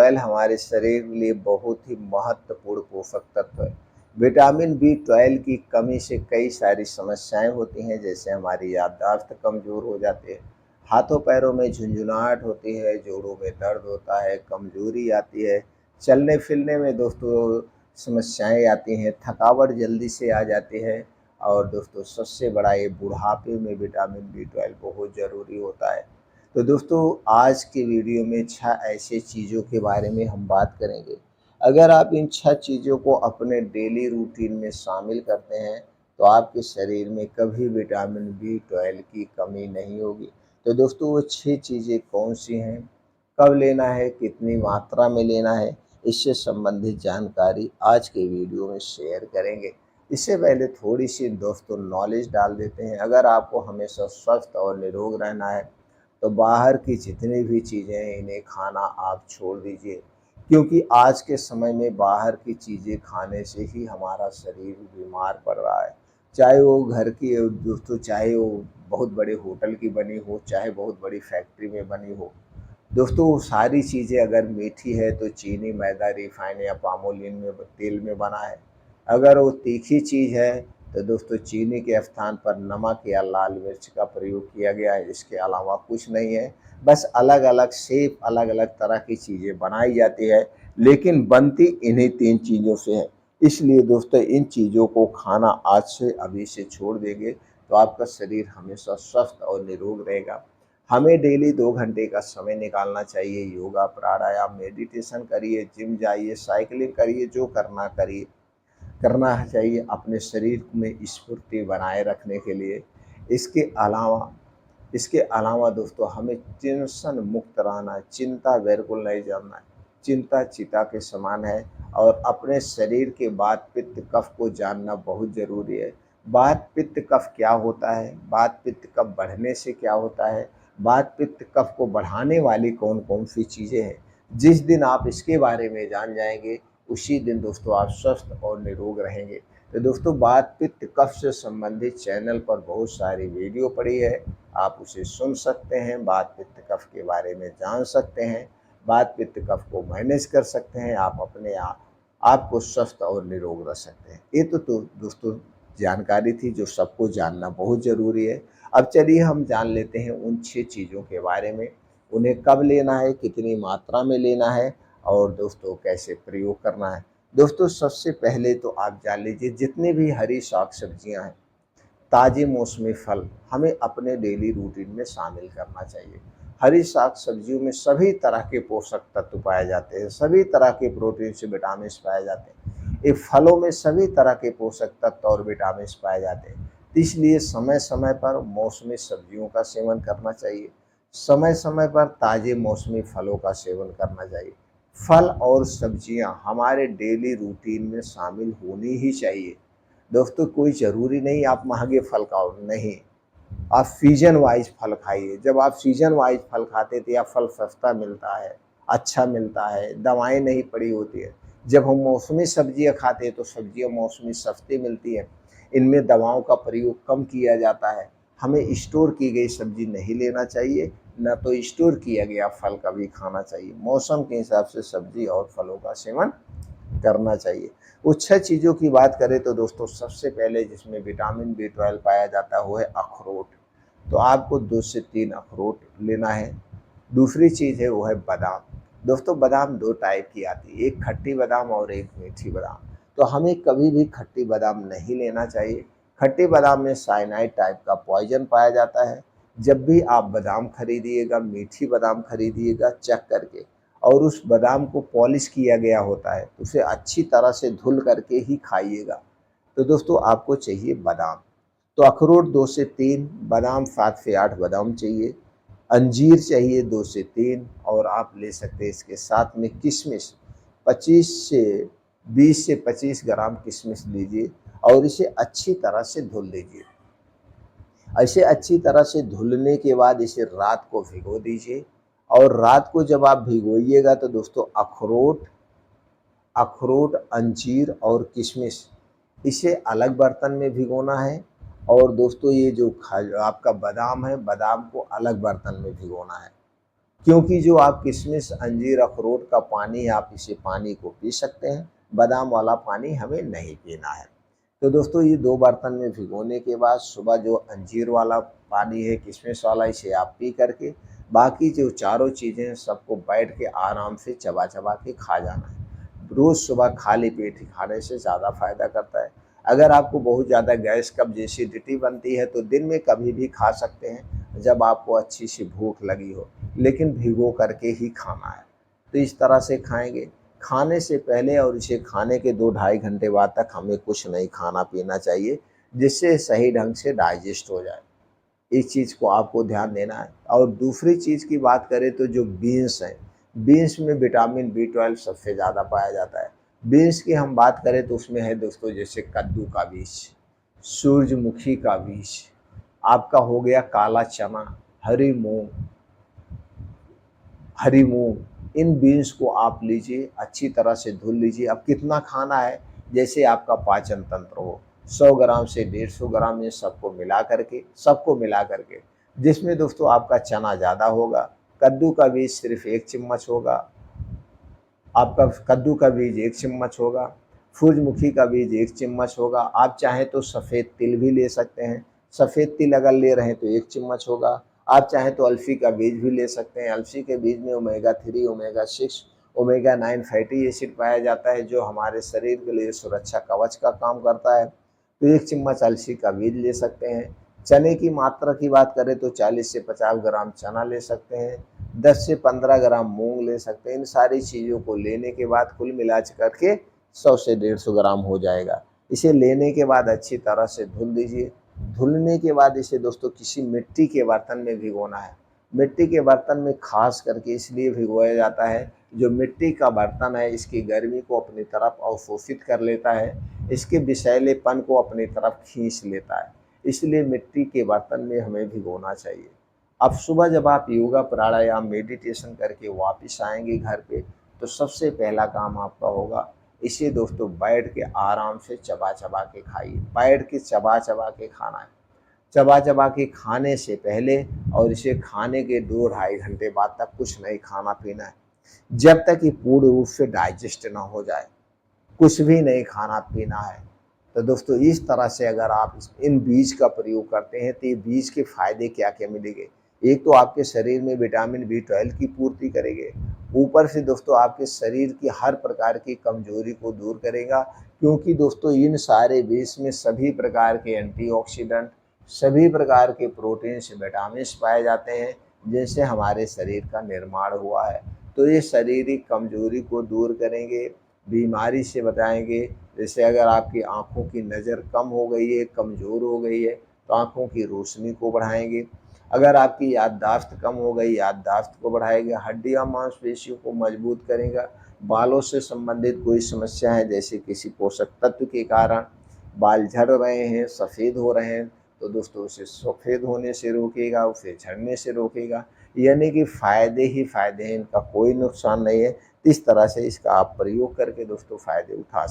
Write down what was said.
B12 हमारे शरीर के लिए बहुत ही महत्वपूर्ण पोषक तत्व है। विटामिन B12 की कमी से कई सारी समस्याएं होती हैं, जैसे हमारी याददाश्त कमज़ोर हो जाती है, हाथों पैरों में झुंझुनाहट होती है, जोड़ों में दर्द होता है, कमज़ोरी आती है, चलने फिरने में दोस्तों समस्याएं आती हैं, थकावट जल्दी से आ जाती है। और दोस्तों सबसे बड़ा ये बुढ़ापे में विटामिन B12 बहुत ज़रूरी होता है। तो दोस्तों आज के वीडियो में 6 ऐसे चीज़ों के बारे में हम बात करेंगे। अगर आप इन 6 चीज़ों को अपने डेली रूटीन में शामिल करते हैं तो आपके शरीर में कभी विटामिन B12 की कमी नहीं होगी। तो दोस्तों वो 6 चीज़ें कौन सी हैं, कब लेना है, कितनी मात्रा में लेना है, इससे संबंधित जानकारी आज के वीडियो में शेयर करेंगे। इससे पहले थोड़ी सी दोस्तों नॉलेज डाल देते हैं। अगर आपको हमेशा स्वस्थ और निरोग रहना है तो बाहर की जितनी भी चीज़ें हैं इन्हें खाना आप छोड़ दीजिए, क्योंकि आज के समय में बाहर की चीज़ें खाने से ही हमारा शरीर बीमार पड़ रहा है। चाहे वो घर की हो दोस्तों, चाहे वो बहुत बड़े होटल की बनी हो, चाहे बहुत बड़ी फैक्ट्री में बनी हो। दोस्तों वो सारी चीज़ें अगर मीठी है तो चीनी, मैदा, रिफाइन या पामोलिन में तेल में बना है। अगर वो तीखी चीज़ है तो दोस्तों चीनी के स्थान पर नमक या लाल मिर्च का प्रयोग किया गया है, इसके अलावा कुछ नहीं है। बस अलग अलग शेप, अलग अलग तरह की चीज़ें बनाई जाती है, लेकिन बनती इन्हीं 3 चीज़ों से है। इसलिए दोस्तों इन चीज़ों को खाना आज से अभी से छोड़ देंगे तो आपका शरीर हमेशा स्वस्थ और निरोग रहेगा। हमें डेली 2 घंटे का समय निकालना चाहिए। योगा, प्राणायाम, मेडिटेशन करिए, जिम जाइए, साइकिलिंग करिए, जो करना करिए, करना चाहिए अपने शरीर में स्फूर्ति बनाए रखने के लिए। इसके अलावा इसके अलावा दोस्तों हमें टेंशन मुक्त रहना है, चिंता बिल्कुल नहीं करना है। चिंता चिता के समान है और अपने शरीर के वात पित्त कफ को जानना बहुत ज़रूरी है। वात पित्त कफ क्या होता है, वात पित्त कफ बढ़ने से क्या होता है, वात पित्त कफ को बढ़ाने वाली कौन कौन सी चीज़ें हैं। जिस दिन आप इसके बारे में जान जाएंगे उसी दिन दोस्तों आप स्वस्थ और निरोग रहेंगे। तो दोस्तों वात पित्त कफ से संबंधित चैनल पर बहुत सारी वीडियो पड़ी है, आप उसे सुन सकते हैं, वात पित्त कफ के बारे में जान सकते हैं, वात पित्त कफ को मैनेज कर सकते हैं, आप अपने आपको स्वस्थ और निरोग रख सकते हैं। ये तो दोस्तों जानकारी थी जो सबको जानना बहुत ज़रूरी है। अब चलिए हम जान लेते हैं उन 6 चीज़ों के बारे में, उन्हें कब लेना है, कितनी मात्रा में लेना है और दोस्तों कैसे प्रयोग करना है। दोस्तों सबसे पहले तो आप जान लीजिए जितनी भी हरी साग सब्जियां हैं, ताज़े मौसमी फल हमें अपने डेली रूटीन में शामिल करना चाहिए। हरी साग सब्जियों में सभी तरह के पोषक तत्व पाए जाते हैं, सभी तरह के प्रोटीन से विटामिन पाए जाते हैं। ये फलों में सभी तरह के पोषक तत्व और विटामिन पाए जाते हैं। इसलिए समय समय पर मौसमी सब्जियों का सेवन करना चाहिए, समय समय पर ताज़े मौसमी फलों का सेवन करना चाहिए। फल और सब्जियां हमारे डेली रूटीन में शामिल होनी ही चाहिए। दोस्तों कोई ज़रूरी नहीं आप महंगे फल खाओ, नहीं, आप सीजन वाइज फल खाइए। जब आप सीजन वाइज फल खाते थे या फल सस्ता मिलता है, अच्छा मिलता है, दवाएं नहीं पड़ी होती है। जब हम मौसमी सब्जियां खाते हैं तो सब्जियां मौसमी सस्ती मिलती है, इनमें दवाओं का प्रयोग कम किया जाता है। हमें स्टोर की गई सब्जी नहीं लेना चाहिए, न तो स्टोर किया गया फल कभी खाना चाहिए। मौसम के हिसाब से सब्जी और फलों का सेवन करना चाहिए। वो 6 चीज़ों की बात करें तो दोस्तों सबसे पहले जिसमें विटामिन B12 पाया जाता है वो है अखरोट। तो आपको 2 से 3 अखरोट लेना है। दूसरी चीज़ है वो है बादाम। दोस्तों बादाम 2 टाइप की आती है, एक खट्टी बादाम और एक मीठी बादाम। तो हमें कभी भी खट्टी बादाम नहीं लेना चाहिए। खट्टी बादाम में साइनाइड टाइप का पॉइजन पाया जाता है। जब भी आप बादाम खरीदिएगा, मीठी बादाम खरीदिएगा चेक करके, और उस बादाम को पॉलिश किया गया होता है, उसे अच्छी तरह से धुल करके ही खाइएगा। तो दोस्तों आपको चाहिए बादाम, तो अखरोट 2 से 3, बादाम 7 से 8 बादाम चाहिए, अंजीर चाहिए 2 से 3, और आप ले सकते हैं इसके साथ में किशमिश 25 से 20 से 25 ग्राम किशमिश लीजिए और इसे अच्छी तरह से धुल लीजिए। ऐसे अच्छी तरह से धुलने के बाद इसे रात को भिगो दीजिए, और रात को जब आप भिगोइएगा तो दोस्तों अखरोट अखरोट, अंजीर और किशमिश इसे अलग बर्तन में भिगोना है, और दोस्तों ये जो आपका बादाम है, बादाम को अलग बर्तन में भिगोना है। क्योंकि जो आप किशमिश, अंजीर, अखरोट का पानी है, आप इसे पानी को पी सकते हैं, बादाम वाला पानी हमें नहीं पीना है। तो दोस्तों ये 2 बर्तन में भिगोने के बाद सुबह जो अंजीर वाला पानी है, किशमिश वाला, इसे आप पी करके बाकी जो चारों चीज़ें हैं सबको बैठ के आराम से चबा-चबा के खा जाना है। रोज़ सुबह खाली पेट ही खाने से ज़्यादा फ़ायदा करता है। अगर आपको बहुत ज़्यादा गैस, कब्ज़, एसिडिटी बनती है तो दिन में कभी भी खा सकते हैं जब आपको अच्छी सी भूख लगी हो, लेकिन भिगो करके ही खाना है। तो इस तरह से खाएँगे। खाने से पहले और इसे खाने के 2 ढाई घंटे बाद तक हमें कुछ नहीं खाना-पीना चाहिए, जिससे सही ढंग से डाइजेस्ट हो जाए। इस चीज़ को आपको ध्यान देना है। और दूसरी चीज़ की बात करें तो जो बीन्स हैं, बीन्स में विटामिन बी 12 सबसे ज़्यादा पाया जाता है। बीन्स की हम बात करें तो उसमें है दोस्तों जैसे कद्दू का बीज, सूरजमुखी का बीज, आपका हो गया काला चना, हरी मूँग, हरी मूँग, इन बीन्स को आप लीजिए, अच्छी तरह से धुल लीजिए। अब कितना खाना है, जैसे आपका पाचन तंत्र हो, 100 ग्राम से 150 ग्राम, ये सबको मिला करके जिसमें दोस्तों आपका चना ज़्यादा होगा, कद्दू का बीज सिर्फ 1 चम्मच होगा, आपका कद्दू का बीज 1 चम्मच होगा, सूरजमुखी का बीज 1 चम्मच होगा। आप चाहें तो सफ़ेद तिल भी ले सकते हैं, सफ़ेद तिल अगर ले रहे हैं तो 1 चम्मच होगा। आप चाहें तो अलसी का बीज भी ले सकते हैं, अलसी के बीज में omega 3, omega 6, omega 9 fatty acid पाया जाता है, जो हमारे शरीर के लिए सुरक्षा कवच का काम करता है। तो 1 चम्मच अलसी का बीज ले सकते हैं। चने की मात्रा की बात करें तो 40 से 50 ग्राम चना ले सकते हैं, 10 से 15 ग्राम मूँग ले सकते हैं। इन सारी चीज़ों को लेने के बाद कुल मिला करके 100 से 150 ग्राम हो जाएगा। इसे लेने के बाद अच्छी तरह से धुल दीजिए। धुलने के बाद इसे दोस्तों किसी मिट्टी के बर्तन में भिगोना है। मिट्टी के बर्तन में ख़ास करके इसलिए भिगोया जाता है, जो मिट्टी का बर्तन है इसकी गर्मी को अपनी तरफ अवशोषित कर लेता है, इसके विषैलेपन को अपनी तरफ खींच लेता है। इसलिए मिट्टी के बर्तन में हमें भिगोना चाहिए। अब सुबह जब आप योगा, प्राणायाम, मेडिटेशन करके वापस आएँगे घर पे, तो सबसे पहला काम आपका होगा, इसे दोस्तों बैठ के आराम से चबा-चबा के खाइए। बैठ के चबा-चबा के खाना है। चबा-चबा के खाने से पहले और इसे खाने के 2 ढाई घंटे बाद तक कुछ नहीं खाना-पीना है। जब तक ये पूर्ण रूप से डाइजेस्ट ना हो जाए, कुछ भी नहीं खाना-पीना है। तो दोस्तों इस तरह से अगर आप इन बीज का प्रयोग करते हैं तो ये बीज के फ़ायदे क्या-क्या मिलेंगे। एक तो आपके शरीर में विटामिन बी 12 की पूर्ति करेंगे। ऊपर से दोस्तों आपके शरीर की हर प्रकार की कमज़ोरी को दूर करेगा, क्योंकि दोस्तों इन सारे बीज में सभी प्रकार के एंटीऑक्सीडेंट, सभी प्रकार के प्रोटीन्स, विटामिन्स पाए जाते हैं, जिनसे हमारे शरीर का निर्माण हुआ है। तो ये शारीरिक कमज़ोरी को दूर करेंगे, बीमारी से बचाएँगे। जैसे अगर आपकी आँखों की नज़र कम हो गई है, कमज़ोर हो गई है, तो आँखों की रोशनी को बढ़ाएँगे। अगर आपकी याददाश्त कम हो गई, याददाश्त को बढ़ाएगा, हड्डियाँ मांसपेशियों को मजबूत करेगा। बालों से संबंधित कोई समस्या है, जैसे किसी पोषक तत्व के कारण बाल झड़ रहे हैं, सफ़ेद हो रहे हैं, तो दोस्तों उसे सफ़ेद होने से रोकेगा, उसे झड़ने से रोकेगा। यानी कि फ़ायदे ही फ़ायदे हैं, इनका कोई नुकसान नहीं है। इस तरह से इसका आप प्रयोग करके दोस्तों फ़ायदे उठा